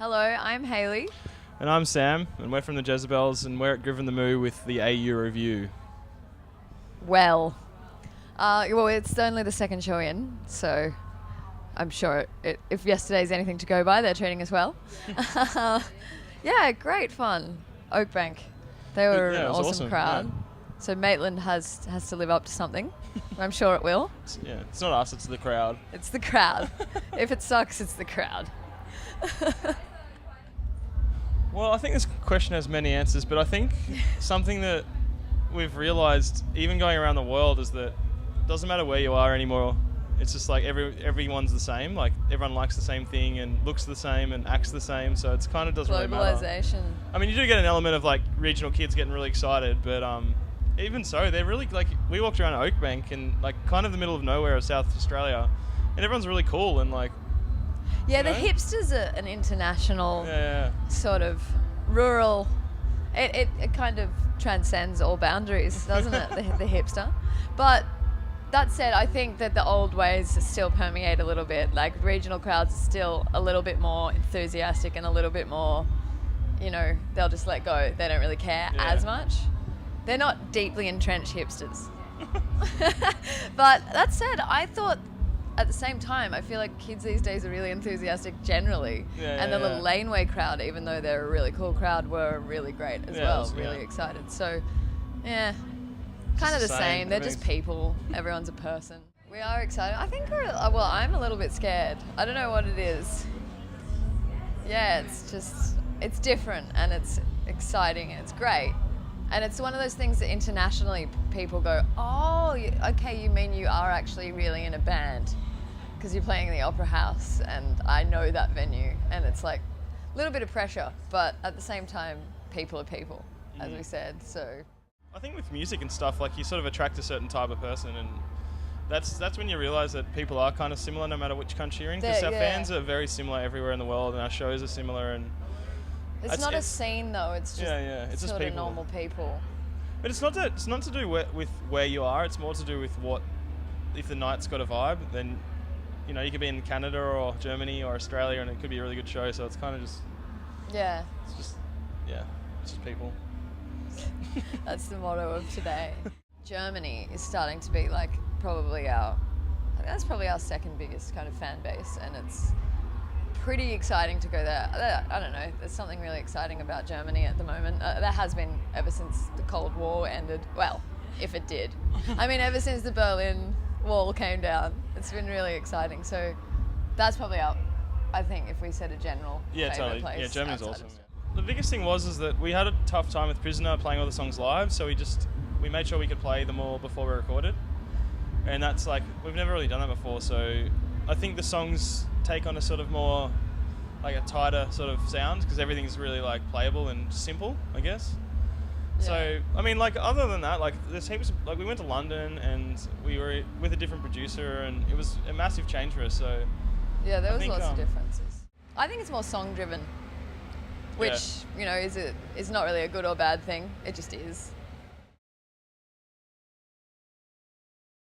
Hello, I'm Hayley. And I'm Sam, and we're from the Jezabels, and we're at Groovin The Moo with the AU review. Well, it's only the second show in, so I'm sure if yesterday's anything to go by, they're treating us well. Yeah, great fun. Oakbank. They were an awesome crowd. Yeah. So Maitland has to live up to something. I'm sure it will. It's not us, it's the crowd. It's the crowd. If it sucks, it's the crowd. Well, I think this question has many answers, but I think something that we've realised, even going around the world, is that it doesn't matter where you are anymore. It's just like everyone's the same. Like everyone likes the same thing and looks the same and acts the same. So it's kind of doesn't really matter. Globalization. I mean, you do get an element of like regional kids getting really excited, but even so, they're really like, we walked around Oakbank and like kind of the middle of nowhere of South Australia, and everyone's really cool and like. Yeah, the hipsters are an international sort of rural. It kind of transcends all boundaries, doesn't it? The hipster. But that said, I think that the old ways still permeate a little bit. Like regional crowds are still a little bit more enthusiastic and a little bit more, they'll just let go. They don't really care as much. They're not deeply entrenched hipsters. But that said, I thought at the same time, I feel like kids these days are really enthusiastic generally. And the little laneway crowd, even though they're a really cool crrowd, were really great as well. Really excited. So, kind of the same. They're just people. Everyone's a person. We are excited. I think I'm a little bit scared. I don't know what it is. Yeah, it's different and it's exciting and it's great. And it's one of those things that internationally people go, oh, okay, you mean you are actually really in a band because you're playing in the Opera House and I know that venue. And it's like a little bit of pressure, but at the same time, people are people, as we said. So I think with music and stuff, like you sort of attract a certain type of person, and that's when you realise that people are kind of similar no matter which country you're in, because our fans are very similar everywhere in the world and our shows are similar. And it's not a scene though, it's just it's just people. Normal people. But it's not to do with where you are, it's more to do with what, if the night's got a vibe, then you could be in Canada or Germany or Australia and it could be a really good show, so it's kind of just it's just people. That's the motto of today. Germany is starting to be like probably our second biggest kind of fan base, and it's pretty exciting to go there. I don't know, there's something really exciting about Germany at the moment. There has been ever since the Cold War ended. Well, if it did. I mean, ever since the Berlin Wall came down, it's been really exciting. So that's probably I think if we said a general favorite place. Yeah, Germany's awesome. The biggest thing is that we had a tough time with Prisoner playing all the songs live, so we made sure we could play them all before we recorded. And that's like, we've never really done that before, so I think the songs take on a sort of more like a tighter sort of sound because everything's really like playable and simple, I guess. Yeah. So I mean, like other than that, like there's heaps. Like we went to London and we were with a different producer, and it was a massive change for us. So yeah, there was lots of differences. I think it's more song driven, which is not really a good or bad thing. It just is.